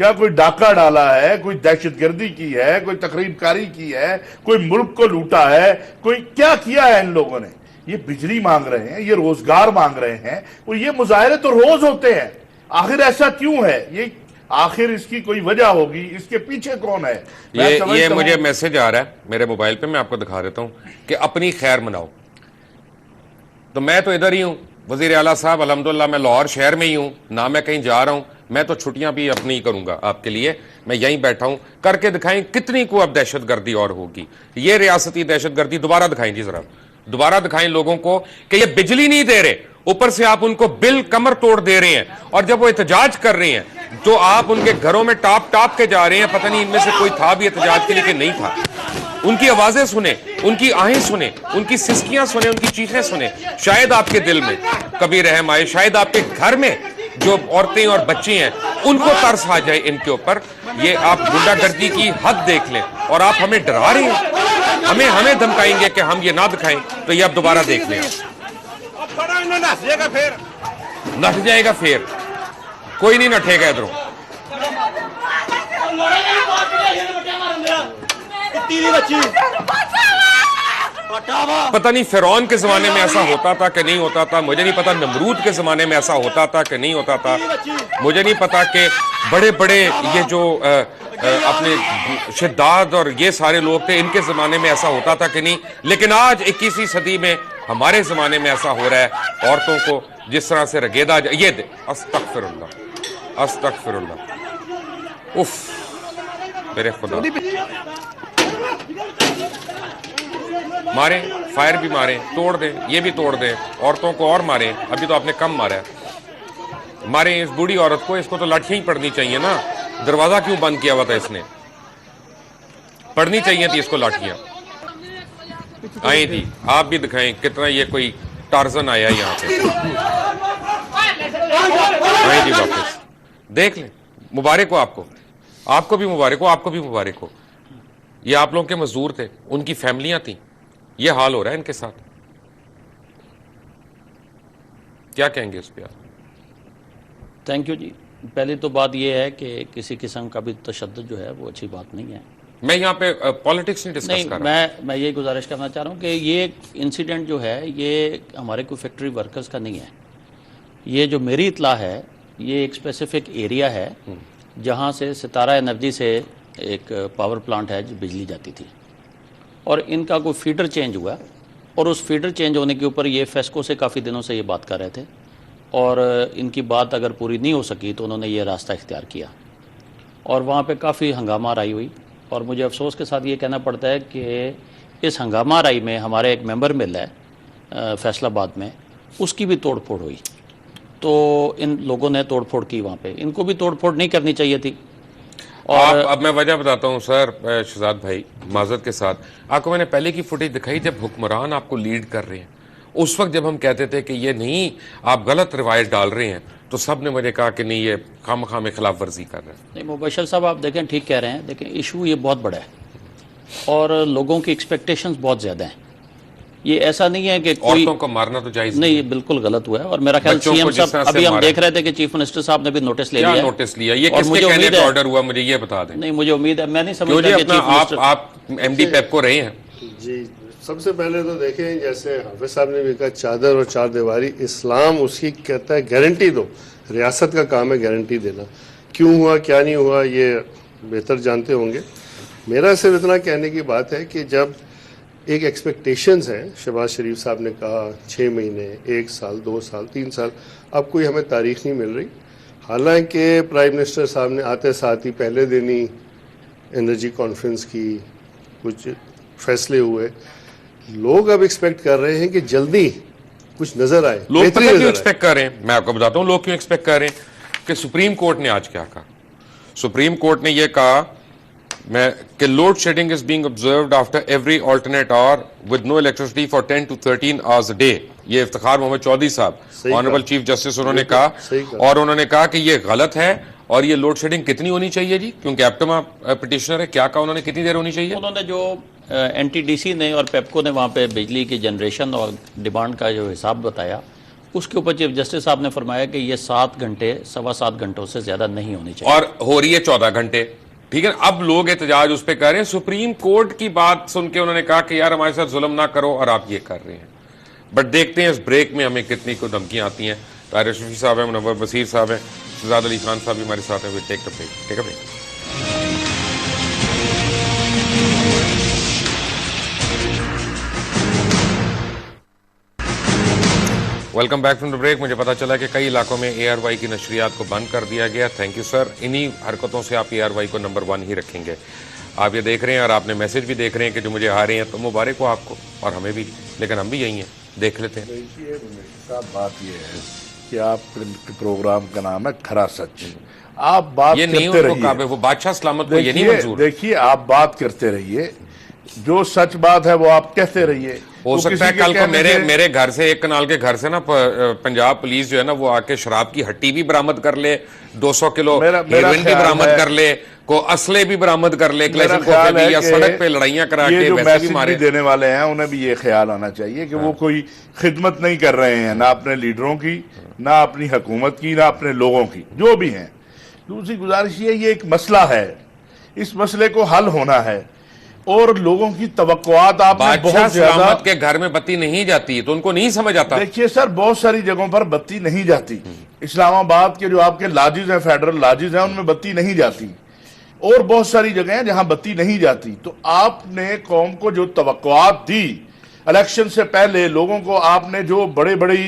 کیا کوئی ڈاکہ ڈالا ہے, کوئی دہشت گردی کی ہے, کوئی تخریب کاری کی ہے, کوئی ملک کو لوٹا ہے, کوئی کیا کیا ہے ان لوگوں نے؟ یہ بجلی مانگ رہے ہیں, یہ روزگار مانگ رہے ہیں, اور یہ مظاہرے تو روز ہوتے ہیں. آخر ایسا کیوں ہے؟ یہ آخر اس کی کوئی وجہ ہوگی, اس کے پیچھے کون ہے؟ یہ مجھے میسج آ رہا ہے میرے موبائل پہ, میں آپ کو دکھا دیتا ہوں کہ اپنی خیر مناؤ. تو میں تو ادھر ہی ہوں وزیر اعلیٰ صاحب, الحمدللہ میں لاہور شہر میں ہی ہوں, نہ میں کہیں جا رہا ہوں. میں تو چھٹیاں بھی اپنی کروں گا آپ کے لیے, میں یہیں بیٹھا ہوں. کر کے دکھائیں کتنی کو اب دہشت گردی اور ہوگی. یہ ریاستی دہشت گردی دوبارہ دکھائیں جی, ذرا دوبارہ دکھائیں لوگوں کو کہ یہ بجلی نہیں دے رہے, اوپر سے آپ ان کو بل کمر توڑ دے رہے ہیں, اور جب وہ احتجاج کر رہے ہیں تو آپ ان کے گھروں میں ٹاپ کے جا رہے ہیں. پتہ نہیں ان میں سے کوئی تھا بھی احتجاج کے لیے کہ نہیں تھا. ان کی آوازیں سنیں, ان کی آہیں سنیں, ان کی سسکیاں سنیں, ان کی چیخیں سنیں. شاید آپ کے دل میں کبھی رحم آئے, شاید آپ کے گھر میں جو عورتیں اور بچے ہیں ان کو ترس آ جائے ان کے اوپر. یہ آپ غنڈہ گردی کی حد دیکھ لیں, اور آپ ہمیں ڈرا رہے ہیں, ہمیں دھمکائیں گے کہ ہم یہ نہ دکھائیں. تو یہ آپ دوبارہ دیکھ لیں, نٹ جائے گا پھر, کوئی نہیں نٹے گا ادھروں. پتہ نہیں فرعون کے زمانے میں ایسا ہوتا تھا کہ نہیں ہوتا تھا, مجھے نہیں پتا نمرود کے زمانے میں ایسا ہوتا تھا کہ نہیں ہوتا تھا, مجھے نہیں پتا کہ بڑے بڑے یہ جو اپنے شداد اور یہ سارے لوگ تھے ان کے زمانے میں ایسا ہوتا تھا کہ نہیں. لیکن آج 21ویں صدی میں ہمارے زمانے میں ایسا ہو رہا ہے, عورتوں کو جس طرح سے رگیدا یہ دے. استغفر اللہ, استغفر اللہ, اف میرے خدا. ماریں, فائر بھی ماریں, توڑ دیں, یہ بھی توڑ دیں, عورتوں کو اور ماریں. ابھی تو آپ نے کم مارا ہے, ماریں اس بوڑھی عورت کو, اس کو تو لاٹھیاں ہی پڑنی چاہیے نا. دروازہ کیوں بند کیا ہوا تھا اس نے؟ پڑنی چاہیے تھی اس کو لاٹھیاں. آئیں جی آپ بھی دکھائیں کتنا یہ کوئی ٹارزن آیا یہاں پہ. آئیں جی واپس دیکھ لیں. مبارک ہو آپ کو, آپ کو بھی مبارک ہو, آپ کو بھی مبارک ہو. یہ آپ لوگوں کے مزدور تھے, ان کی فیملیاں تھیں, یہ حال ہو رہا ہے ان کے ساتھ. کیا کہیں گے اس پہ آپ؟ تھینک یو جی. پہلی تو بات یہ ہے کہ کسی قسم کا بھی تشدد جو ہے وہ اچھی بات نہیں ہے. میں یہاں پہ پالیٹکس نہیں ڈسکس کر رہا. میں یہ گزارش کرنا چاہ رہا ہوں کہ یہ انسیڈنٹ جو ہے یہ ہمارے کوئی فیکٹری ورکرز کا نہیں ہے. یہ جو میری اطلاع ہے یہ ایک اسپیسیفک ایریا ہے جہاں سے ستارہ انرجی سے ایک پاور پلانٹ ہے جو بجلی جاتی تھی, اور ان کا کوئی فیڈر چینج ہوا, اور اس فیڈر چینج ہونے کے اوپر یہ فیسکو سے کافی دنوں سے یہ بات کر رہے تھے, اور ان کی بات اگر پوری نہیں ہو سکی تو انہوں نے یہ راستہ اختیار کیا, اور وہاں پہ کافی ہنگامہ آرائی ہوئی. اور مجھے افسوس کے ساتھ یہ کہنا پڑتا ہے کہ اس ہنگامہ آرائی میں ہمارے ایک ممبر مل ہے فیصل آباد میں, اس کی بھی توڑ پھوڑ ہوئی. تو ان لوگوں نے توڑ پھوڑ کی وہاں پہ, ان کو بھی توڑ پھوڑ نہیں کرنی چاہیے تھی. اور اب میں وجہ بتاتا ہوں سر شہزاد بھائی, معذرت کے ساتھ. آپ کو میں نے پہلے کی فوٹیج دکھائی جب حکمران آپ کو لیڈ کر رہے ہیں, اس وقت جب ہم کہتے تھے کہ یہ نہیں آپ غلط روایت ڈال رہے ہیں, تو سب نے مجھے کہا کہ نہیں یہ خام خام خلاف ورزی کر رہے ہیں. نہیں مبشر صاحب آپ دیکھیں ٹھیک کہہ رہے ہیں, لیکن ایشو یہ بہت بڑا ہے اور لوگوں کی ایکسپیکٹیشنز بہت زیادہ ہیں. یہ ایسا نہیں ہے کہ کوئی عورتوں کو مارنا تو جائز نہیں, یہ بالکل غلط ہوا ہے. اور میرا خیال سی ایم صاحب ابھی ہم دیکھ رہے تھے کہ چیف منسٹر صاحب نے بھی نوٹس لے لیا. نوٹس لیا, یہ کس کے کہنے پہ آرڈر ہوا مجھے یہ بتا دیں. نہیں مجھے امید ہے, میں نہیں سمجھتا کہ چیف منسٹر آپ ایم ڈی پیپ کو رہے ہیں. جی سب سے پہلے تو دیکھیں جیسے حافظ صاحب نے بھی کہا چادر اور چار دیواری, اسلام اس کی کہتا ہے گارنٹی دو, ریاست کا کام ہے گارنٹی دینا. کیوں ہوا کیا نہیں ہوا یہ بہتر جانتے ہوں گے. میرا صرف اتنا کہنے کی بات ہے کہ جب ایک ایکسپیکٹیشنز ہیں, شہباز شریف صاحب نے کہا 6 مہینے, 1 سال, 2 سال, 3 سال, اب کوئی ہمیں تاریخ نہیں مل رہی. حالانکہ پرائم منسٹر صاحب نے آتے ساتھ ہی پہلے دن ہی انرجی کانفرنس کی, کچھ فیصلے ہوئے. لوگ اب ایکسپیکٹ کر رہے ہیں کہ جلدی کچھ نظر آئے. لوگ پتہ کیوں ایکسپیکٹ کر رہے ہیں, میں آپ کو بتاتا ہوں لوگ کیوں ایکسپیکٹ کر رہے ہیں. کہ سپریم کورٹ نے آج کیا کہا. سپریم کورٹ نے یہ کہا کہ load shedding is being observed after every alternate hour with no electricity for 10 to 13 hours a day. یہ افتخار محمد چودھری صاحب آنریبل چیف جسٹس انہوں نے کہا, اور انہوں نے کہا کہ یہ غلط ہے. اور یہ لوڈ شیڈنگ کتنی ہونی چاہیے جی, کیونکہ ایپٹما پٹیشنر ہے, کیا کہا انہوں نے کتنی دیر ہونی چاہیے. انہوں نے جو این ٹی ڈی سی نے اور پیپکو نے وہاں پہ بجلی کی جنریشن اور ڈیمانڈ کا جو حساب بتایا, اس کے اوپر چیف جسٹس صاحب نے فرمایا کہ یہ 7 گھنٹے 7.25 گھنٹوں سے زیادہ نہیں ہونی چاہیے، اور ہو رہی ہے 14 گھنٹے. ٹھیک ہے، اب لوگ احتجاج اس پہ کر رہے ہیں. سپریم کورٹ کی بات سن کے انہوں نے کہا کہ یار ہمارے ساتھ ظلم نہ کرو، اور آپ یہ کر رہے ہیں. بٹ دیکھتے ہیں اس بریک میں ہمیں کتنی کو دھمکیاں آتی ہیں. طاہر شفیع صاحب ہیں، منور بصیر صاحب ہیں، شہزاد علی خان صاحب بھی ہمارے ساتھ ہیں. Take a break. Welcome back from the break. مجھے پتا چلا کہ کئی علاقوں میں اے آر وائی کی نشریات کو بند کر دیا گیا. Thank you sir. انہی حرکتوں سے آپ اے آر وائی کو نمبر 1 ہی رکھیں گے. آپ یہ دیکھ رہے ہیں اور آپ نے میسج بھی دیکھ رہے ہیں کہ جو مجھے آ رہے ہیں، تو مبارک ہو آپ کو اور ہمیں بھی، لیکن ہم بھی یہی ہیں. دیکھ لیتے ہیں. دیکھیے صاحب، بات یہ ہے کہ آپ کے پروگرام کا نام ہے کھرا سچ. آپ بات یہ نہیں کرتے ان کو رہیے. وہ بادشاہ سلامت کو یہ نہیں منظور. دیکھیے آپ بات کرتے رہیے، جو سچ بات ہے وہ آپ کہتے رہیے. ہو سکتا ہے کل کو میرے گھر سے، ایک کنال کے گھر سے نا پنجاب پولیس جو ہے نا وہ آ کے شراب کی ہٹی بھی برامد کر لے، 200 کلو ہیروئن بھی برامد کر لے، کو اسلحے بھی برامد کر لے، یا سڑک پہ لڑائیاں کرا کے جو ویسے بھی میسج مارے. دینے والے ہیں انہیں بھی یہ خیال آنا چاہیے کہ وہ کوئی خدمت نہیں کر رہے ہیں، نہ اپنے لیڈروں کی، نہ اپنی حکومت کی، نہ اپنے لوگوں کی، جو بھی ہیں. دوسری گزارش یہ ایک مسئلہ ہے، اس مسئلے کو حل ہونا ہے، اور لوگوں کی توقعات آپ نے بادشاہ بہت زیادہ. سلامت کے گھر میں بتی نہیں جاتی تو ان کو نہیں سمجھ آتا. دیکھیے سر، بہت ساری جگہوں پر بتی نہیں جاتی. اسلام آباد کے جو آپ کے لاجز ہیں، فیڈرل لاجز ہیں، ان میں بتی نہیں جاتی، اور بہت ساری جگہیں ہیں جہاں بتی نہیں جاتی. تو آپ نے قوم کو جو توقعات دی الیکشن سے پہلے، لوگوں کو آپ نے جو بڑی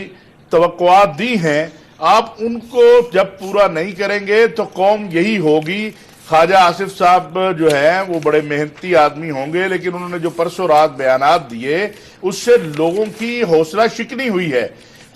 توقعات دی ہیں، آپ ان کو جب پورا نہیں کریں گے تو قوم یہی ہوگی. خواجہ آصف صاحب جو ہیں وہ بڑے محنتی آدمی ہوں گے، لیکن انہوں نے جو پرسوں رات بیانات دیے اس سے لوگوں کی حوصلہ شکنی ہوئی ہے.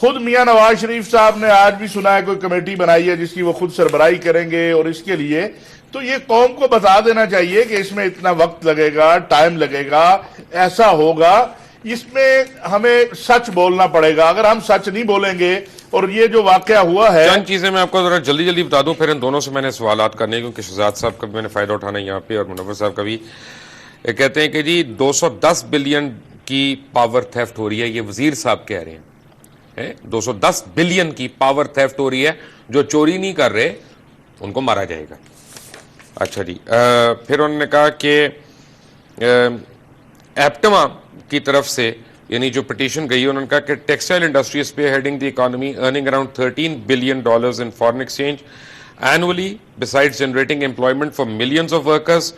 خود میاں نواز شریف صاحب نے آج بھی سنا ہے کوئی کمیٹی بنائی ہے جس کی وہ خود سربراہی کریں گے، اور اس کے لیے تو یہ قوم کو بتا دینا چاہیے کہ اس میں اتنا وقت لگے گا، ٹائم لگے گا، ایسا ہوگا. اس میں ہمیں سچ بولنا پڑے گا. اگر ہم سچ نہیں بولیں گے، اور یہ جو واقعہ ہوا ہے، چند چیزیں میں آپ کو ذرا جلدی بتا دوں، پھر ان دونوں سے میں نے سوالات کرنے، کیونکہ شہزاد صاحب کا بھی میں نے فائدہ اٹھانا ہے یہاں پہ، اور منور صاحب کا بھی. کہتے ہیں کہ جی 210 بلین کی پاور تھیفٹ ہو رہی ہے، یہ وزیر صاحب کہہ رہے ہیں. 210 بلین کی پاور تھیفٹ ہو رہی ہے، جو چوری نہیں کر رہے ان کو مارا جائے گا. اچھا جی. پھر انہوں نے کہا کہ ایپٹما کی طرف سے، یعنی جو پٹیشن گئی، انہوں نے کہا کہ textile industry is spearheading the economy, earning around $13 billion in foreign exchange annually, besides generating employment for millions of workers.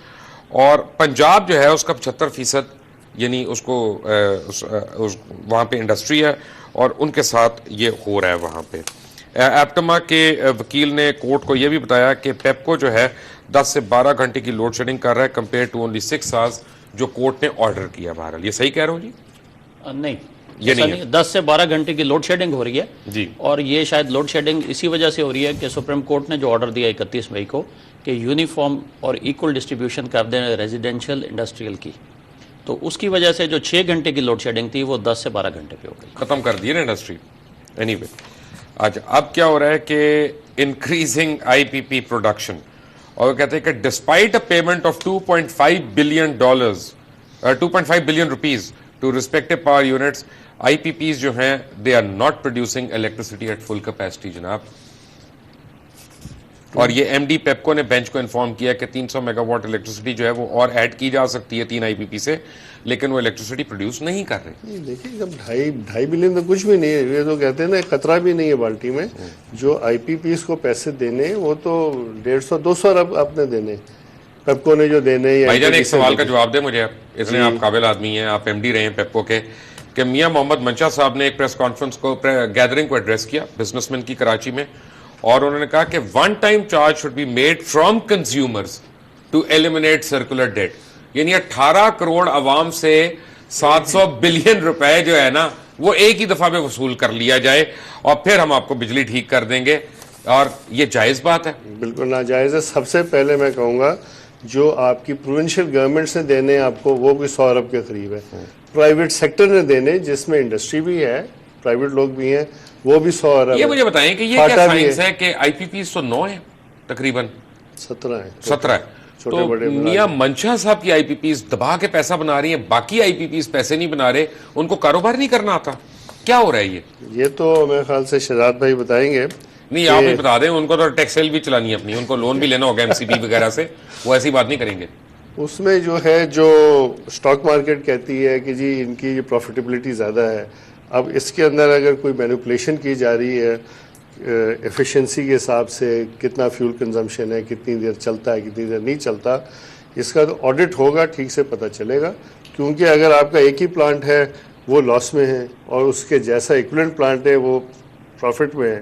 اور پنجاب جو ہے اس کا 75%، یعنی اس کو وہاں پہ انڈسٹری ہے، اور ان کے ساتھ یہ ہو رہا ہے وہاں پہ. ایپٹما کے وکیل نے کورٹ کو یہ بھی بتایا کہ پیپکو جو ہے 10 سے 12 گھنٹے کی لوڈ شیڈنگ کر رہا ہے، کمپیئر ٹو اونلی 6 hours جو کورٹ نے آرڈر کیا. بہرحال یہ صحیح کہہ رہا ہوں جی؟ نہیں، یہ ایسا نہیں ہے. 10 سے 12 گھنٹے کی لوڈ شیڈنگ ہو رہی ہے جی. اور یہ شاید لوڈ شیڈنگ اسی وجہ سے ہو رہی ہے کہ سپریم کورٹ نے جو آرڈر دیا 31 مئی کو کہ یونیفارم اور ایکول ڈسٹریبیوشن کر دیں ریزیڈینشیل انڈسٹریل کی، تو اس کی وجہ سے جو 6 گھنٹے کی لوڈ شیڈنگ تھی وہ 10 سے 12 گھنٹے پہ ہو گئی. ختم کر دی نا انڈسٹری. اینی وے، اچھا اب کیا ہو رہا ہے کہ انکریزنگ آئی پی پی پروڈکشن، اور وہ کہتے ہیں کہ despite a payment of $2.5 billion rupees to respective power units, I P Ps جو ہیں they are not producing electricity at full capacity. جناب، اور یہ ایم ڈی پیپکو نے بینچ کو انفارم کیا کہ 300 میگا واٹ الیکٹریسٹی جو ہے وہ اور ایڈ کی جا سکتی ہے 3 آئی پی پی سے، لیکن وہ الیکٹریسٹی پروڈیوس نہیں کر رہے. دیکھیے جب 2.5 بلین تو کچھ بھی نہیں ہے، یہ تو کہتے ہیں نا قطرہ بھی نہیں ہے بالٹی میں. جو آئی پی پیز کو پیسے دینے وہ تو 150-200 ارب آپ نے دینے، پیپکو نے جو دینے. بھائی جان ایک سوال کا جواب دیں مجھے، اتنے آپ قابل آدمی ہیں، آپ ایم ڈی رہے ہیں پیپکو کے، کہ میاں محمد منشا صاحب نے ایک پریس کانفرنس کو، گیدرنگ کو ایڈریس کیا بزنس مین کی کراچی میں، اور انہوں نے کہا کہ one time charge should be made from consumers to eliminate circular debt. یعنی 18 کروڑ عوام سے 700 بلین روپے جو ہے نا وہ ایک ہی دفعہ میں وصول کر لیا جائے، اور پھر ہم آپ کو بجلی ٹھیک کر دیں گے. اور یہ جائز بات ہے؟ بالکل ناجائز ہے. سب سے پہلے میں کہوں گا جو آپ کی پروونشل گورنمنٹس نے دینے آپ کو وہ کوئی 100 ارب کے قریب ہے. پرائیویٹ سیکٹر نے دینے جس میں انڈسٹری بھی ہے، پرائیویٹ لوگ بھی ہیں، وہ بھی 100 ارب. یہ مجھے بتائیں کہ یہ کیا سائنس ہے کہ آئی پی پیز تو 9 ہیں، تقریباً 17 ہے. تو میاں منشا صاحب کی آئی پی پیز دبا کے پیسہ بنا رہی ہیں، باقی آئی پی پیز پیسے نہیں بنا رہے، ان کو کاروبار نہیں کرنا آتا. کیا ہو رہا ہے یہ تو میرے خیال سے شہزاد بھائی بتائیں گے. نہیں آپ ہی بتا دیں, ان کو تو ٹیکسٹائل بھی چلانی ہے اپنی, ان کو لون بھی لینا ہوگا MCP وغیرہ سے, وہ ایسی بات نہیں کریں گے. اس میں جو ہے جو اسٹاک مارکیٹ کہتی ہے کہ جی ان کی پروفیٹیبلٹی زیادہ ہے, اب اس کے اندر اگر کوئی مینوپولیشن کی جا رہی ہے ایفیشنسی کے حساب سے, کتنا فیول کنزمپشن ہے, کتنی دیر چلتا ہے, کتنی دیر نہیں چلتا, اس کا تو آڈٹ ہوگا, ٹھیک سے پتہ چلے گا. کیونکہ اگر آپ کا ایک ہی پلانٹ ہے وہ لاس میں ہے اور اس کے جیسا ایکویلنٹ پلانٹ ہے وہ پروفٹ میں ہے,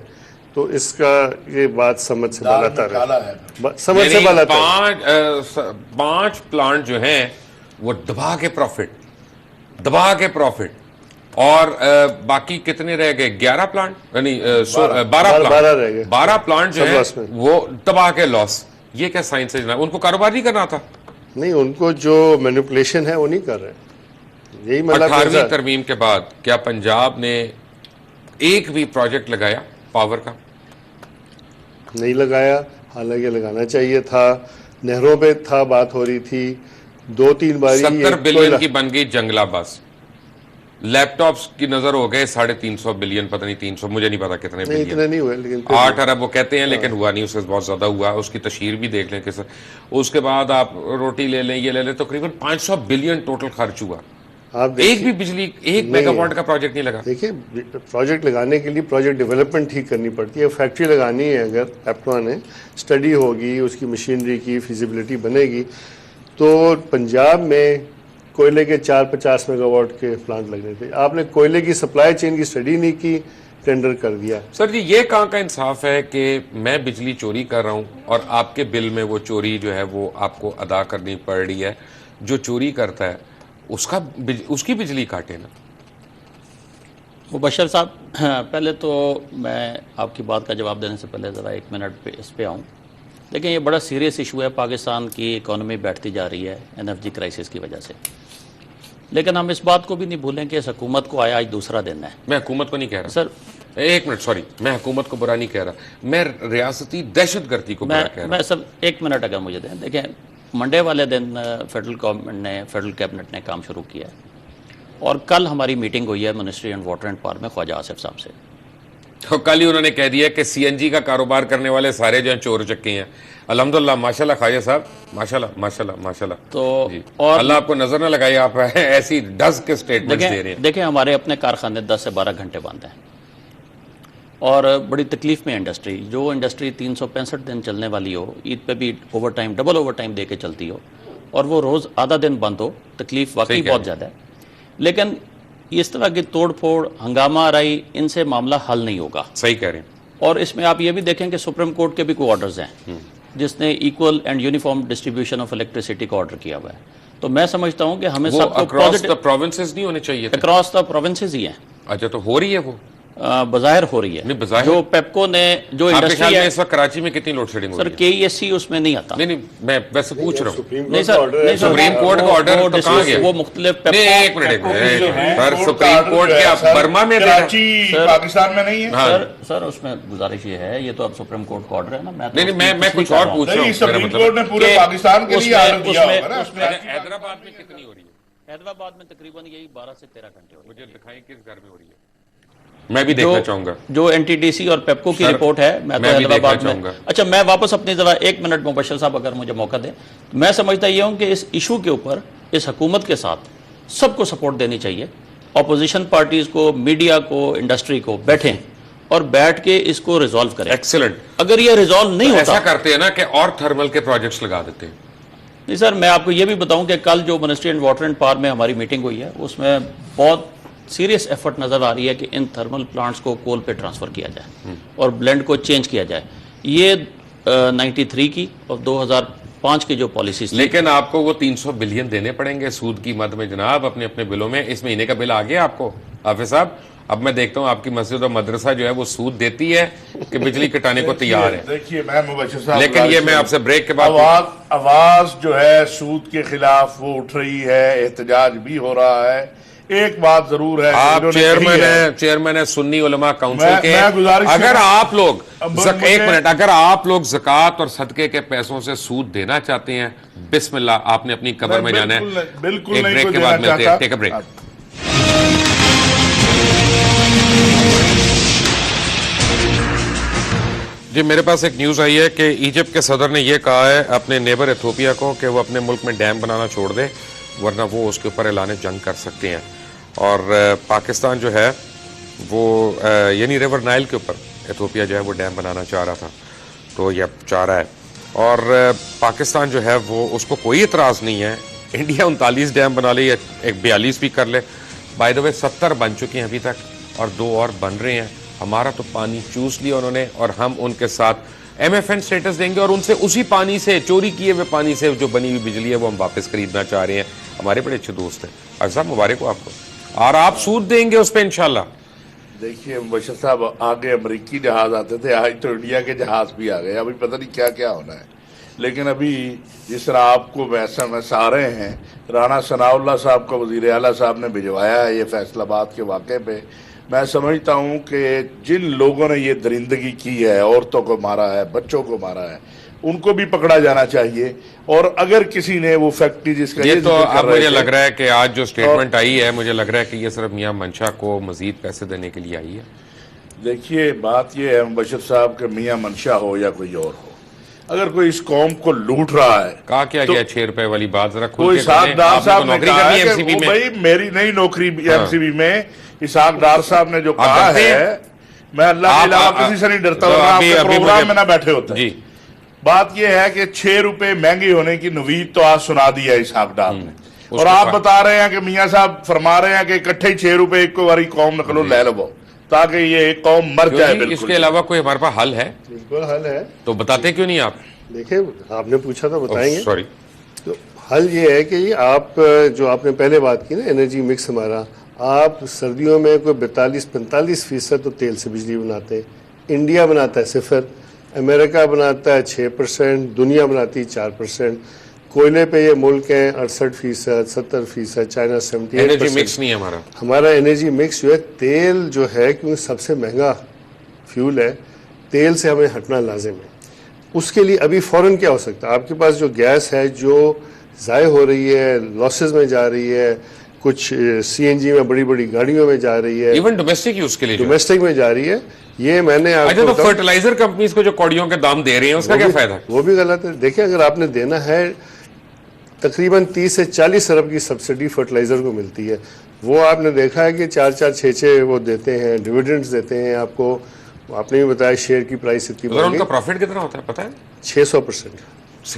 تو اس کا یہ بات سمجھ سے بالا تر ہے, سمجھ سے بالا تر. 5 پلانٹ جو ہیں وہ دبا کے پروفٹ, اور باقی کتنے رہ گئے, 11 پلانٹ یعنی 12 پلانٹ جو ہیں وہ دبا کے لاس. یہ کیا سائنس ہے جناب, ان کو کاروبار نہیں کرنا تھا؟ نہیں, ان کو جو مینوپولیشن ہے وہ نہیں کر رہے. یہی 18ویں ترمیم کے بعد کیا پنجاب نے ایک بھی پروجیکٹ لگایا پاور کا؟ نہیں لگایا, حالانکہ لگانا چاہیے تھا. نہروں پہ تھا بات ہو رہی تھی, 2-3 باری 70 بلین کی بن گئی جنگلہ بس. لیپ ٹاپس کی نظر ہو گئے 350 بلین, پتہ نہیں 300, مجھے نہیں پتا کتنے بلین, اتنے نہیں ہوئے, لیکن 8 ارب وہ کہتے ہیں, لیکن ہوا نہیں, اس سے بہت زیادہ ہوا. اس کی تشہیر بھی دیکھ لیں کس. اس کے بعد آپ روٹی لے لیں, یہ لے لیں, تقریباً 500 بلین ٹوٹل خرچ ہوا. ایک بھی بجلی 1 میگا واٹ کا پروجیکٹ نہیں لگا. دیکھیں, پروجیکٹ لگانے کے لیے پروجیکٹ ڈیولپمنٹ ٹھیک کرنی پڑتی ہے. فیکٹری لگانی ہے اگر ایپٹوا نے, اسٹڈی ہوگی, اس کی مشینری کی فیزیبلٹی بنے گی. تو پنجاب میں کوئلے کے 450 میگا واٹ کے پلانٹ لگنے تھے. آپ نے کوئلے کی سپلائی چین کی اسٹڈی نہیں کی, ٹینڈر کر دیا. سر جی یہ کہاں کا انصاف ہے کہ میں بجلی چوری کر رہا ہوں اور آپ کے بل میں وہ چوری جو ہے وہ آپ کو ادا کرنی پڑ رہی ہے. جو چوری کرتا ہے اس کی بجلی کاٹے نا. مبشر صاحب, پہلے تو میں آپ کی بات کا جواب دینے سے پہلے ذرا 1 منٹ پہ اس پہ آؤں. دیکھیں یہ بڑا سیریس ایشو ہے, پاکستان کی اکانومی بیٹھتی جا رہی ہے NFG کرائسس کی وجہ سے. لیکن ہم اس بات کو بھی نہیں بھولیں کہ اس حکومت کو آج دوسرا دن ہے. میں حکومت کو نہیں کہہ رہا سر, 1 منٹ, سوری, میں حکومت کو برا نہیں کہہ رہا, میں ریاستی دہشت گردی کو برا کہہ رہا. میں سر 1 منٹ اگر مجھے دیں. دیکھیں منڈے والے دن فیڈرل کیبنٹ نے کام شروع کیا ہے, اور کل ہماری میٹنگ ہوئی ہے ministry and water and power میں خواجہ آصف صاحب سے. تو کل ہی انہوں نے کہہ دیا کہ CNG کا کاروبار کرنے والے سارے جو ہیں چور چکے ہیں. الحمدللہ, ماشاءاللہ خواجہ صاحب, ماشاءاللہ. تو جی, اللہ آپ کو نظر نہ لگائے, آپ ایسی ڈز کے سٹیٹمنٹس دے رہے ہیں. دیکھیں ہمارے اپنے کارخانے 10 سے 12 گھنٹے بند ہیں, اور بڑی تکلیف میں انڈسٹری, جو انڈسٹری 365 دن چلنے والی ہو, عید پہ بھی overtime, double overtime دے کے چلتی ہو, اور وہ روز آدھا دن بند ہو, تکلیف واقعی بہت زیادہ ہے. لیکن اس طرح کی توڑ پھوڑ, ہنگامہ آرائی, ان سے معاملہ حل نہیں ہوگا. صحیح کہہ رہے ہیں. اور اس میں آپ یہ بھی دیکھیں کہ سپریم کورٹ کے بھی کوئی آرڈرز ہیں جس نے equal and uniform distribution of electricity کا آرڈر کیا ہوا ہے. تو میں سمجھتا ہوں کہ ہمیں سب کو اکراس دا پروونسز نہیں ہونے چاہیے تھے. اکراس دا پروونسز ہی ہیں. اچھا, تو ہو رہی ہے وہ بظاہر ہو رہی ہے. جو پیپکو نے جو انڈسٹری ہے, اس وقت کراچی میں کتنی لوڈ شیڈنگ ہو رہی ہے؟ سر KESC اس میں نہیں آتا. نہیں, میں ویسے پوچھ رہا ہوں. نہیں سر, سپریم کورٹ کا آرڈر تو کہاں گیا؟ وہ مختلف ایک منٹ, سر سپریم کورٹ کیا برما میں پاکستان میں نہیں ہے؟ سر اس میں گزارش یہ ہے, یہ تو اب سپریم کورٹ کا آرڈر ہے نا. نہیں, میں کچھ اور پوچھ رہا ہوں. سپریم کورٹ نے پورے پاکستان کے لیے آرڈر دیا ہوگا نا. حیدرآباد میں کتنی ہو رہی ہے؟ حیدرآباد میں تقریباً یہی 12 سے 13 گھنٹے ہو رہی ہے. مجھے دکھائیں کس گھر میں ہو رہی ہے, میں بھی دیکھنا چاہوں گا. جو NTDC اور پیپکو کی رپورٹ ہے, میں تو حیدرآباد میں. اچھا, میں واپس اپنی ذرا 1 منٹ مبشر صاحب اگر مجھے موقع دیں. میں سمجھتا یہ ہوں کہ اس ایشو کے اوپر اس حکومت کے ساتھ سب کو سپورٹ دینی چاہیے. اپوزیشن پارٹیز کو, میڈیا کو, انڈسٹری کو, بیٹھیں اور بیٹھ کے اس کو ریزالو کریں. ایکسلنٹ. اگر یہ ریزالو نہیں ہوتا, ایسا کرتے ہیں نا کہ اور تھرمل کے پروجیکٹس لگا دیتے ہیں. نہیں سر, میں آپ کو یہ بھی بتاؤں کہ کل جو ministry and water and power میں ہماری میٹنگ ہوئی ہے, اس میں بہت سیریس ایفرٹ نظر آ رہی ہے کہ ان تھرمل پلانٹس کو کول پہ ٹرانسفر کیا جائے اور بلینڈ کو چینج کیا جائے. یہ 93 کی اور 2005 کی جو پالیسیز. لیکن آپ کو وہ 300 بلین دینے پڑیں گے سود کی مد میں جناب, اپنے اپنے بلوں میں. اس مہینے کا بل آ گیا آپ کو حافظ صاحب. اب میں دیکھتا ہوں آپ کی مسجد اور مدرسہ جو ہے وہ سود دیتی ہے کہ بجلی کٹانے کو تیار ہے. دیکھیے میں مبشر صاحب, لیکن یہ میں آپ سے بریک کے بعد, آواز جو ہے سود کے خلاف وہ اٹھ رہی ہے, احتجاج بھی ہو رہا ہے. ایک بات ضرور ہے, آپ چیئرمین ہے سنی علماء کونسل کے, اگر آپ لوگ ایک منٹ, اگر آپ لوگ زکوٰۃ اور صدقے کے پیسوں سے سود دینا چاہتے ہیں, بسم اللہ, آپ نے اپنی قبر میں جانا ہے. بالکل ایک بریک کے بعد ملتے ہیں. Take a break. جی میرے پاس ایک نیوز آئی ہے کہ ایجپٹ کے صدر نے یہ کہا ہے اپنے نیبر ایتھوپیا کو کہ وہ اپنے ملک میں ڈیم بنانا چھوڑ دے ورنہ وہ اس کے اوپر اعلان جنگ کر سکتے ہیں. اور پاکستان جو ہے وہ یعنی ریور نائل کے اوپر ایتھوپیا جو ہے وہ ڈیم بنانا چاہ رہا تھا تو یہ اب چاہ رہا ہے. اور پاکستان جو ہے وہ اس کو کوئی اعتراض نہیں ہے. انڈیا 39 ڈیم بنا لے یا ایک 42 بھی کر لے. بائی دا وے 70 بن چکے ہیں ابھی تک اور 2 اور بن رہے ہیں. ہمارا تو پانی چوس لیا انہوں نے اور ہم ان کے ساتھ ایم ایف این سٹیٹس دیں گے اور ان سے اسی پانی سے چوری کیے ہوئے پانی سے جو بنی ہوئی بجلی ہے وہ ہم واپس خریدنا چاہ رہے ہیں. ہمارے بڑے اچھے دوست ہیں. ڈاکٹر صاحب مبارک ہو آپ کو اور آپ سود دیں گے اس پہ انشاءاللہ. دیکھیے مبشر صاحب آگے امریکی جہاز آتے تھے, آج تو انڈیا کے جہاز بھی آ گئے. ابھی پتہ نہیں کیا کیا ہونا ہے. لیکن ابھی جس طرح آپ کو مسا رہے ہیں, رانا ثناء اللہ صاحب کا وزیر اعلیٰ صاحب نے بھجوایا ہے یہ فیصل آباد کے واقعے پہ. میں سمجھتا ہوں کہ جن لوگوں نے یہ درندگی کی ہے, عورتوں کو مارا ہے, بچوں کو مارا ہے, ان کو بھی پکڑا جانا چاہیے. اور اگر کسی نے وہ فیکٹری جس کا یہ تو اب مجھے لگ رہا ہے کہ آج جو سٹیٹمنٹ آئی ہے مجھے لگ رہا ہے کہ یہ صرف میاں منشا کو مزید پیسے دینے کے لیے آئی ہے. دیکھیے بات یہ ہے مبشر صاحب کہ میاں منشا ہو یا کوئی اور ہو, اگر کوئی اس قوم کو لوٹ رہا ہے, کہا کیا گیا 6 روپے والی بات ذرا کھل کوئی کے اسحاق کریں. ڈار آپ نے صاحب تو نے نوکری کہا کرنی ہے ہے ایم سی کہ بی میں. بھائی میری نئی نوکری ایم سی بی میں اسحاق ڈار صاحب نے جو کہا کرتے ہیں؟ ہے, میں اللہ کے علاوہ کسی سے نہیں ڈرتا ہوں, آپ کے پروگرام میں نہ بیٹھے ہوتے. جی بات یہ ہے کہ 6 روپے مہنگے ہونے کی نوید تو آج سنا دیا اسحاق ڈار نے, اس اور کو آپ بتا رہے ہیں کہ میاں صاحب فرما رہے ہیں کہ اکٹھے 6 روپے ایک کو واری قوم نکلو لے لو تاکہ یہ قوم مر جائے. اس بالکل کے علاوہ کوئی ہمارے پاس حل ہے بالکل حل ہے. تو بتاتے کیوں نہیں آپ؟ دیکھیں آپ نے پوچھا تو بتائیں گے. سوری تو حل یہ ہے کہ آپ جو آپ نے پہلے بات کی نا انرجی مکس ہمارا, آپ سردیوں میں کوئی 42-45% تو تیل سے بجلی بناتے ہیں. انڈیا بناتا ہے 0, امریکہ بناتا ہے 6%, دنیا بناتی ہے 4%. کوئلے پہ یہ ملک ہیں 68%, 70%, چائنا 78%. انرجی مکس نہیں ہے ہمارا. ہمارا انرجی مکس جو ہے تیل جو ہے کیونکہ سب سے مہنگا فیول ہے, تیل سے ہمیں ہٹنا لازم ہے. اس کے لیے ابھی فوراً کیا ہو سکتا ہے؟ آپ کے پاس جو گیس ہے جو ضائع ہو رہی ہے, لاسز میں جا رہی ہے, کچھ سی این جی میں بڑی بڑی گاڑیوں میں جا رہی ہے, ایون ڈومیسٹک یوز کے لیے ڈومیسٹک میں جا رہی ہے. یہ میں نے آپ اچھا تو کو فرٹیلائزر کمپنیز کو جو کوڑیوں کے دام دے رہے ہیں اس کا کیا فائدہ ہے؟ وہ بھی غلط ہے. دیکھیں اگر آپ نے دینا ہے تقریباً 30 سے 40 ارب کی سبسڈی فرٹیلائزر کو ملتی ہے, وہ آپ نے دیکھا ہے کہ 4-4-6-6 وہ دیتے ہیں, ڈویڈنڈز دیتے ہیں آپ کو. آپ نے بھی بتایا شیئر کی پرائس اتنی بڑھ ان گئی, کا پروفٹ کتنا ہوتا ہے پتہ ہے؟ 600%,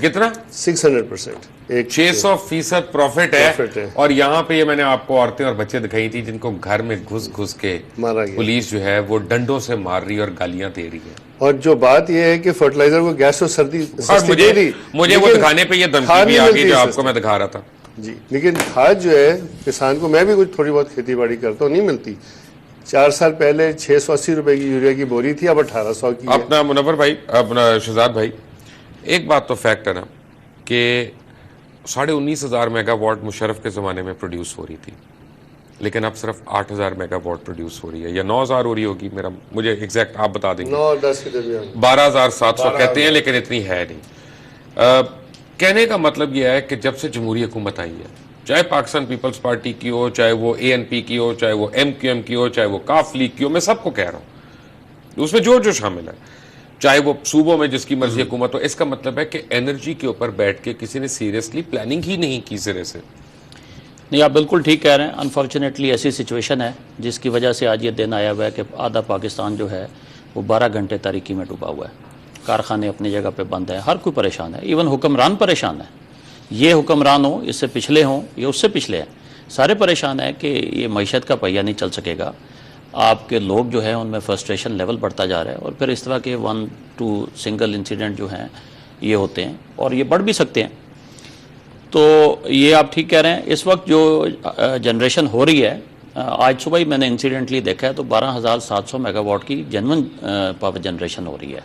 کتنا؟ 600%. ایک 600% پروفٹ ہے. اور یہاں پہ یہ میں نے آپ کو عورتیں اور بچے دکھائی تھی جن کو گھر میں گھس گھس کے مارا گیا. پولیس جو ہے وہ ڈنڈوں سے مار رہی اور گالیاں دے رہی ہے. اور جو بات یہ ہے کہ فرٹیلائزر کو گیس اور سردی اور مجھے وہ دکھانے پہ یہ دھمکی بھی آ گئی جو آپ کو میں دکھا رہا تھا. جی لیکن کھاد جو ہے کسان کو, میں بھی کچھ تھوڑی بہت کھیتی باڑی کرتا ہوں, نہیں ملتی. 4 سال پہلے 680 روپے کی یوریا کی بوری تھی, اب 1800 کی ہے. اپنا منور بھائی, اپنا شہزاد بھائی, ایک بات تو فیکٹ ہے نا کہ 19,500 میگا واٹ مشرف کے زمانے میں پروڈیوس ہو رہی تھی, لیکن اب صرف 8,000 میگا واٹ پروڈیوس ہو رہی ہے, یا 9,000 ہو رہی ہوگی, مجھے ایگزیکٹ آپ بتا دیں گے. 9 اور 10 کے درمیان 12,700 کہتے ہیں لیکن اتنی ہے نہیں. کہنے کا مطلب یہ ہے کہ جب سے جمہوری حکومت آئی ہے, چاہے پاکستان پیپلز پارٹی کی ہو, چاہے وہ اے این پی کی ہو, چاہے وہ ایم کیو ایم کی ہو, چاہے وہ کاف لیگ کی ہو, میں سب کو کہہ رہا ہوں, اس میں جو شامل ہے, چاہے وہ صوبوں میں جس کی مرضی حکومت ہو, اس کا مطلب ہے کہ انرجی کے اوپر بیٹھ کے کسی نے سیریسلی پلاننگ ہی نہیں کی سرے سے. نہیں آپ بالکل ٹھیک کہہ رہے ہیں. انفارچونیٹلی ایسی سچویشن ہے جس کی وجہ سے آج یہ دن آیا ہوا ہے کہ آدھا پاکستان جو ہے وہ 12 گھنٹے تاریکی میں ڈوبا ہوا ہے. کارخانے اپنی جگہ پہ بند ہیں, ہر کوئی پریشان ہے, ایون حکمران پریشان ہے. یہ حکمران ہوں, اس سے پچھلے ہوں یا اس سے پچھلے ہیں, سارے پریشان ہیں کہ یہ معیشت کا پہیہ نہیں چل سکے گا. آپ کے لوگ جو ہیں ان میں فرسٹریشن لیول بڑھتا جا رہا ہے, اور پھر اس طرح کے 1-2 سنگل انسیڈنٹ جو ہیں یہ ہوتے ہیں اور یہ بڑھ بھی سکتے ہیں. تو یہ آپ ٹھیک کہہ رہے ہیں. اس وقت جو جنریشن ہو رہی ہے, آج صبح ہی میں نے انسیڈنٹلی دیکھا ہے تو 12,700 میگا واٹ کی جنون پاور جنریشن ہو رہی ہے,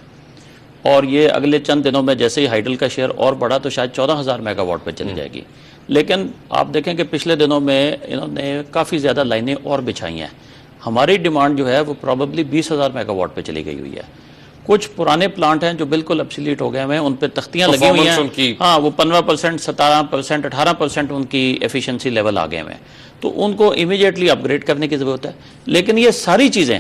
اور یہ اگلے چند دنوں میں جیسے ہی ہائیڈل کا شیئر اور بڑھا تو شاید 14,000 میگا واٹ پہ چلی جائے گی. لیکن آپ دیکھیں کہ پچھلے دنوں میں انہوں نے کافی زیادہ لائنیں اور بچھائی ہیں. ہماری ڈیمانڈ جو ہے وہ پروبیبلی 20,000 میگا واٹ پہ چلی گئی ہوئی ہے. کچھ پرانے پلانٹ ہیں جو بالکل ابسلیٹ ہو گئے ہوئے ہیں, ان پہ تختیاں لگی ہوئی ہیں, ہاں وہ 15%, 17%, 18% ان کی ایفیشنسی لیول آ گئے ہوئے ہیں, تو ان کو امیڈیٹلی اپ گریڈ کرنے کی ضرورت ہے. لیکن یہ ساری چیزیں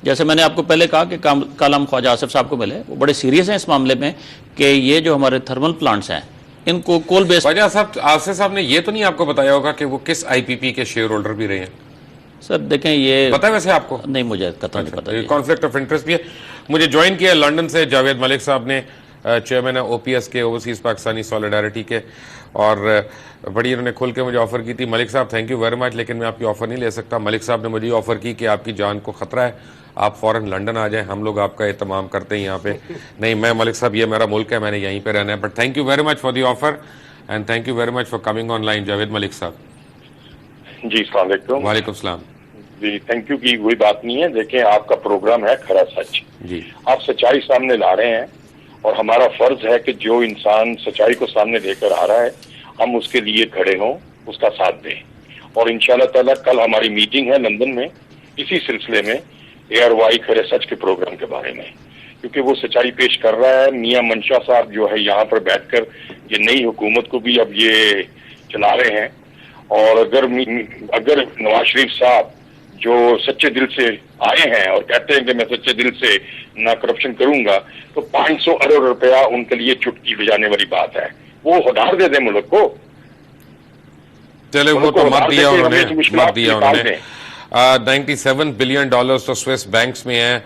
جیسے میں نے آپ کو پہلے کہا کہ کل ہم خواجہ آصف صاحب کو ملے, وہ بڑے سیریس ہیں اس معاملے میں کہ یہ جو ہمارے تھرمل پلانٹس ہیں ان کو کول بیس. خواجہ صاحب آصف صاحب نے یہ تو نہیں آپ کو بتایا ہوگا کہ وہ کس آئی پی پی کے شیئر ہولڈر بھی رہے ہیں؟ سر دیکھیں یہ پتہ ہے ویسے آپ کو؟ نہیں, مجھے قطعا نہیں پتا. کانفلکٹ آف انٹرسٹ بھی ہے. مجھے جوائن کیا لنڈن سے جاوید ملک صاحب نے, چیئرمین او پی ایس کے, اوورسیز پاکستانی سالیڈیرٹی کے, اور بڑی انہوں نے کھول کے مجھے آفر کی تھی. ملک صاحب تھینک یو ویری مچ, لیکن میں آپ کی آفر نہیں لے سکتا. ملک صاحب نے مجھے آفر کی کہ آپ کی جان کو خطرہ ہے, آپ فوراً لنڈن آ جائیں, ہم لوگ آپ کا اہتمام کرتے ہیں یہاں پہ. نہیں, میں ملک صاحب یہ میرا ملک ہے, میں نے یہیں پہ رہنا ہے. But thank you very much for the offer and thank you very much for coming online. Javed Malik صاحب. جی السلام علیکم. وعلیکم السلام. جی تھینک یو کی کوئی بات نہیں ہے. دیکھیں آپ کا پروگرام ہے کھرا سچ, جی آپ سچائی سامنے لا رہے ہیں اور ہمارا فرض ہے کہ جو انسان سچائی کو سامنے لے کر آ رہا ہے ہم اس کے لیے کھڑے ہوں, اس کا ساتھ دیں. اور انشاءاللہ تعالیٰ کل ہماری میٹنگ ہے لندن میں اسی سلسلے میں ARY کھرے سچ کے پروگرام کے بارے میں, کیونکہ وہ سچائی پیش کر رہا ہے. میاں منشا صاحب جو ہے یہاں پر بیٹھ کر یہ نئی حکومت کو بھی اب یہ چلا رہے ہیں, اور اگر نواز شریف صاحب جو سچے دل سے آئے ہیں اور کہتے ہیں کہ میں سچے دل سے نہ کرپشن کروں گا, تو 500 ارب روپیہ ان کے لیے چٹکی بجانے والی بات ہے. وہ ہدار دے دیں ملک کو. چلے وہ تو مت دیا انہوں نے, مت دیا انہوں نے. 97 بلین ڈالرز تو سوئس بینکس میں ہیں.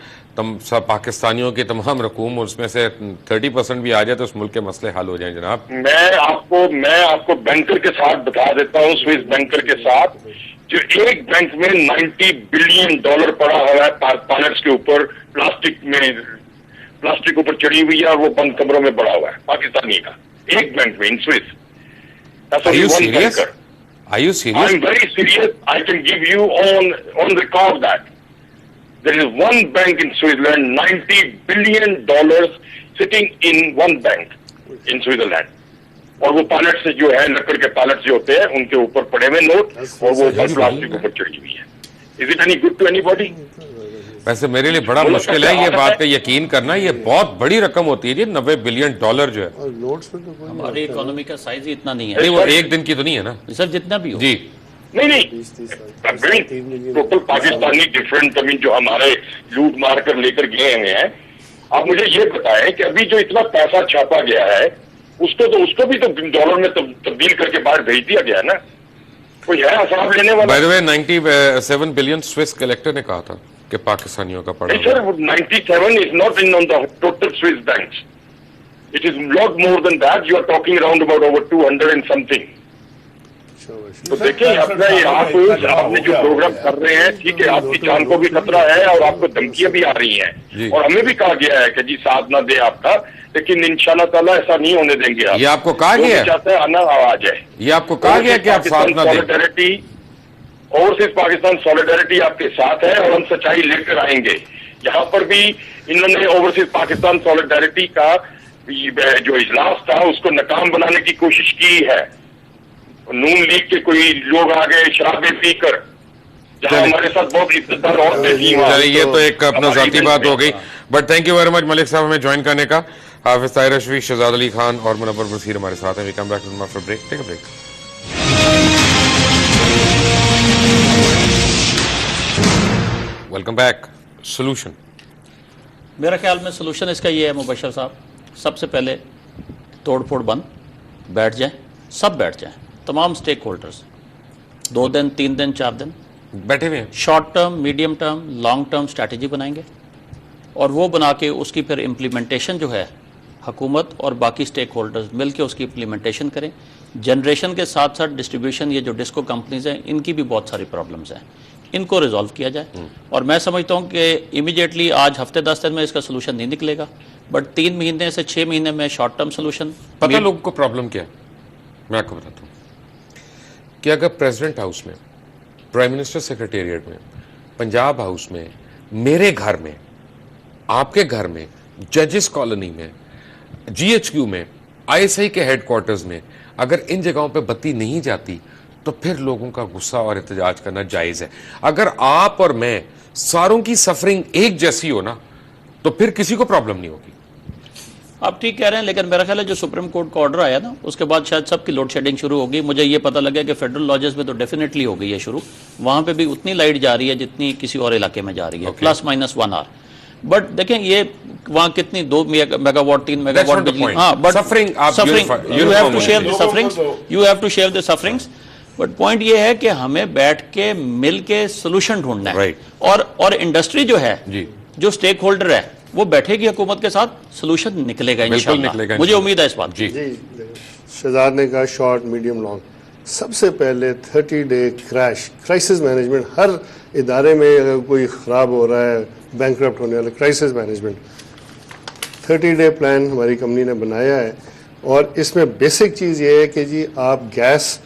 سب پاکستانیوں کی تمام رقوم, اس میں سے 30% بھی آ جائے تو اس ملک کے مسئلے حل ہو جائیں جناب. میں آپ کو بینکر کے ساتھ بتا دیتا ہوں, سوئس بینکر کے ساتھ, جو ایک بینک میں 90 بلین ڈالر پڑا ہوا ہے پائلٹس کے اوپر, پلاسٹک اوپر چڑھی ہوئی ہے اور وہ بند کمروں میں پڑا ہوا ہے پاکستانی کا, ایک بینک میں ان Swiss. Are you serious? Are you serious? I'm very serious. I can give you on record that there is one bank in Switzerland, $90 billion sitting in one bank in Switzerland. اور وہ pilot سے جو ہے لکڑ کے pilot جو ہوتے ہیں ان کے اوپر پڑے ہوئے نوٹ اور وہ پلاسٹک اوپر چڑھی ہوئی ہے. Is it any good to anybody? ویسے میرے لیے بڑا مشکل ہے یہ بات کا یقین کرنا, یہ بہت بڑی رقم ہوتی ہے جی, 90 بلین ڈالر جو ہے. ہماری اکانومی کا سائز ہی اتنا نہیں نہیں ہے. وہ ایک دن کی تو نہیں ہے نا سر جتنا بھی ہو. جی. نہیں ٹوٹل پاکستانی ڈفرینٹ جو ہمارے لوٹ مار کر لے کر گئے ہوئے ہیں. آپ مجھے یہ بتائیں کہ ابھی جو اتنا پیسہ چھاپا گیا ہے اس کو بھی تو ڈالر میں تبدیل کر کے باہر بھیج دیا گیا ہے نا, کوئی ہے حساب لینے والا. By the way 97 billion Swiss collector نے کہا تھا کہ پاکستانیوں کا پڑا. سر 97 is not in on the total Swiss banks. It is lot more than that. You are talking around about over 200 and something. تو دیکھیں اپنا آپ نے جو پروگرام کر رہے ہیں ٹھیک ہے, آپ کی جان کو بھی خطرہ ہے اور آپ کو دھمکیاں بھی آ رہی ہیں اور ہمیں بھی کہا گیا ہے کہ جی ساتھ نہ دے آپ کا, لیکن انشاءاللہ تعالیٰ ایسا نہیں ہونے دیں گے. یہ آپ کو کہا گیا ہے, چاہتا ہے آنا آ جائے. یہ آپ کو کہا گیا کہ آپ ساتھ نہ دیں. اوورسیز پاکستان سالیڈیرٹی آپ کے ساتھ ہے اور ہم سچائی لے کر آئیں گے. یہاں پر بھی انہوں نے اوورسیز پاکستان سالیڈیرٹی کا جو اجلاس تھا اس کو ناکام بنانے کی کوشش کی ہے. نون لیگ کے کوئی لوگ آ گئے شرابیں پی کر, جہاں ہمارے ساتھ بہت عزت دار عورتیں تھیں. یہ تو ایک اپنا ذاتی بات ہو گئی. But thank you very much Malik صاحب ہمیں جوائن کرنے کا. حافظ طاہر رشوی, شہزاد علی خان اور منور بصیر ہمارے ساتھ ہیں. We come back to after break. Take a break. Welcome back. Solution, میرا خیال میں سولوشن اس کا یہ ہے مبشر صاحب, سب سے پہلے توڑ پھوڑ بند, بیٹھ جائیں, سب بیٹھ جائیں, تمام سٹیک ہولڈرز, 2 دن 3 دن 4 دن بیٹھے ہوئے ہیں. Short term, medium term, long term strategy بنائیں گے اور وہ بنا کے اس کی پھر امپلیمنٹیشن جو ہے حکومت اور باقی سٹیک ہولڈرز مل کے اس کی امپلیمنٹیشن کریں. جنریشن کے ساتھ ساتھ ڈسٹریبیوشن, یہ جو ڈسکو کمپنیز ہیں ان کی بھی بہت ساری پرابلمز ہیں, ان کو ریزالو کیا جائے. اور میں سمجھتا ہوں کہ امیڈیٹلی آج ہفتے 10 دن میں اس کا سولوشن نہیں نکلے گا, بٹ 3 مہینے سے 6 مہینے میں شارٹ ٹرم سولوشن. پتہ لوگوں کو پرابلم کیا ہے, میں آپ کو بتاتا ہوں کہ اگر پریزیڈنٹ ہاؤس میں, پرائم منسٹر سیکریٹریٹ میں, پنجاب ہاؤس میں, میرے گھر میں, آپ کے گھر میں, ججز کالونی میں, GHQ میں, ISI کے ہیڈ کوارٹرز میں, اگر ان جگہوں پہ بتی نہیں جاتی تو پھر لوگوں کا غصہ اور احتجاج کرنا جائز ہے. اگر آپ اور میں ساروں کی سفرنگ ایک جیسی ہو نا تو پھر کسی کو پرابلم نہیں ہوگی. آپ ٹھیک کہہ رہے ہیں، لیکن میرا خیال ہے جو سپریم کورٹ کا آرڈر آیا نا اس کے بعد شاید سب کی لوڈ شیڈنگ شروع ہوگی. مجھے یہ پتہ لگا کہ فیڈرل لاجز میں تو ڈیفینیٹلی ہو گئی ہے شروع، وہاں پہ بھی اتنی لائٹ جا رہی ہے جتنی کسی اور علاقے میں جا رہی ہے، پلس مائنس 1 آور. بٹ دیکھیں یہ وہاں کتنی 2 میگا واٹ 3 میگا واٹ بجلی. ہاں but suffering you have to share the sufferings, you have to share the sufferings. But point یہ ہے کہ ہمیں بیٹھ کے مل کے سولوشن ڈھونڈنا ہے، اور انڈسٹری جو ہے جو اسٹیک ہولڈر ہے وہ بیٹھے گی حکومت کے ساتھ، سولوشن نکلے گا انشاءاللہ، مجھے امید ہے اس بات. جی شہزاد نے کہا شارٹ میڈیم لانگ. سب سے پہلے 30 ڈے کرائسس مینجمنٹ. ہر ادارے میں اگر کوئی خراب ہو رہا ہے، بینکرپٹ ہونے والا، کرائسس مینجمنٹ 30 ڈے پلان ہماری کمپنی نے بنایا ہے. اور اس میں بیسک چیز یہ ہے کہ جی آپ گیس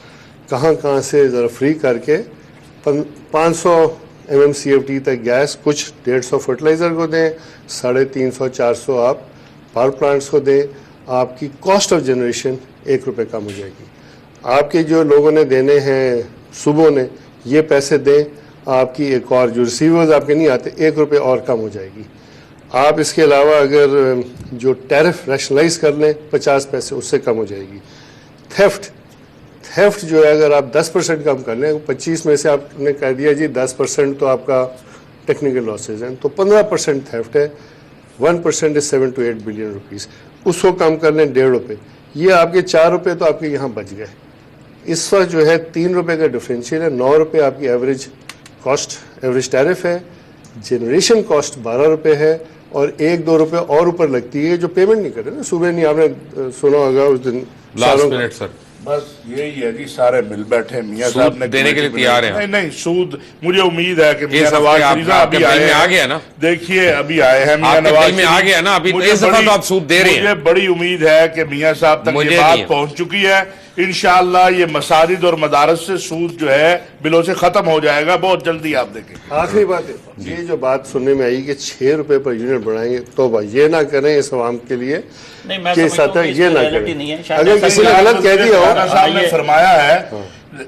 کہاں سے ذرا فری کر کے 500 MMCFD تک گیس، کچھ 150 فرٹیلائزر کو دیں، 350-400 آپ پاور پلانٹس کو دیں. آپ کی کاسٹ آف جنریشن 1 روپے کم ہو جائے گی. آپ کے جو لوگوں نے دینے ہیں صوبوں نے یہ پیسے دیں، آپ کی ایک اور جو ریسیورز آپ کے نہیں آتے 1 روپے اور کم ہو جائے گی. آپ اس کے علاوہ اگر جو ٹیرف ریشنلائز کر لیں 50 پیسے اس سے کم ہو جائے گی. تھیفٹ جو ہے اگر آپ 10% کم کر لیں، 25 میں سے آپ نے کہہ دیا جی 10% تو آپ کا ٹیکنیکل لاسز ہیں، تو 15% تھیفٹ ہے. 1% is 7 to 8 بلین روپیز. اس کو کم کر لیں 1.5 روپے، یہ آپ کے 4 روپے تو آپ کے یہاں بچ گئے. اس وقت جو ہے 3 روپے کا ڈفرینشیل ہے. 9 روپے آپ کی ایوریج کاسٹ، ایوریج ٹیرف ہے. جنریشن کاسٹ 12 روپے ہے، اور 1-2 روپے اور اوپر لگتی ہے جو پیمنٹ نہیں کر رہے نا. صبح نہیں آپ نے سنا ہوگا اس دن لاسٹ منٹ سر بس یہی ہے جی، سارے مل بیٹھے میاں صاحب نے دینے کے لیے تیار ہیں. نہیں سود، مجھے امید ہے کہ میاں نواز شریف ابھی آ گیا نا، دیکھیے ابھی آئے ہیں میاں نواز میں آ گیا نا، ابھی اس دفعہ تو آپ سود دے رہے ہیں. مجھے بڑی امید ہے کہ میاں صاحب تک یہ بات پہنچ چکی ہے. انشاءاللہ یہ مساجد اور مدارس سے سود جو ہے بلوں سے ختم ہو جائے گا بہت جلدی، آپ دیکھیں. آخری بات ہے یہ جو بات سننے میں آئی کہ 6 روپے پر یونٹ بڑھائیں گے، تو یہ نہ کریں اس عوام کے لیے کہ ساتھ یہ نہ کریں. اگر کسی نے غلط کہہ دیا ہو، صاحب نے فرمایا ہے،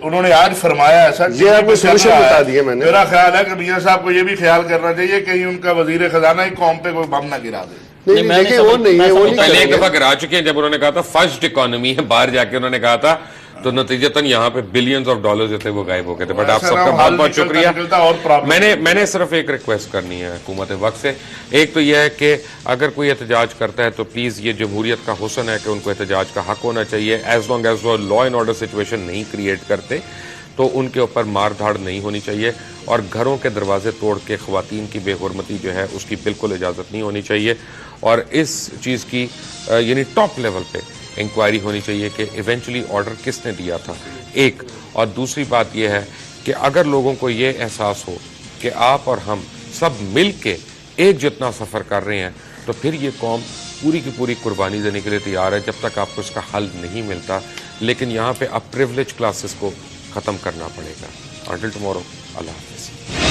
انہوں نے آج فرمایا ایسا، یہ آپ کو سولوشن بتا دیا میں نے. میرا خیال ہے کہ میاں صاحب کو یہ بھی خیال کرنا چاہیے کہیں ان کا وزیر خزانہ ہی قوم پہ کوئی بم نہ گرا دے. دیکھیں وہ نہیں ہے، وہ نہیں. پہلے ایک دفعہ گرا چکے ہیں جب انہوں نے کہا تھا فرسٹ اکانومی ہے، باہر جا کے انہوں نے کہا تھا، تو نتیجتاً یہاں پہ بلینز آف ڈالر جو تھے وہ غائب ہو گئے تھے. بٹ آپ سب کا بہت بہت شکریہ. میں نے صرف ایک ریکویسٹ کرنی ہے حکومت وقت سے. ایک تو یہ ہے کہ اگر کوئی احتجاج کرتا ہے تو پلیز یہ جمہوریت کا حسن ہے کہ ان کو احتجاج کا حق ہونا چاہیے. ایز لانگ ایز وہ لا اینڈ آرڈر سچویشن نہیں کریٹ کرتے تو ان کے اوپر مار دھاڑ نہیں ہونی چاہیے، اور گھروں کے دروازے توڑ کے خواتین کی بے حرمتی جو ہے اس کی بالکل اجازت نہیں ہونی چاہیے. اور اس چیز کی یعنی ٹاپ لیول پہ انکوائری ہونی چاہیے کہ ایونچولی آرڈر کس نے دیا تھا، ایک. اور دوسری بات یہ ہے کہ اگر لوگوں کو یہ احساس ہو کہ آپ اور ہم سب مل کے ایک جتنا سفر کر رہے ہیں تو پھر یہ قوم پوری کی پوری قربانی دینے کے لیے تیار ہے جب تک آپ کو اس کا حل نہیں ملتا. لیکن یہاں پہ اب پریولیج کلاسز کو ختم کرنا پڑے گا. انٹل ٹمورو، اللہ حافظ.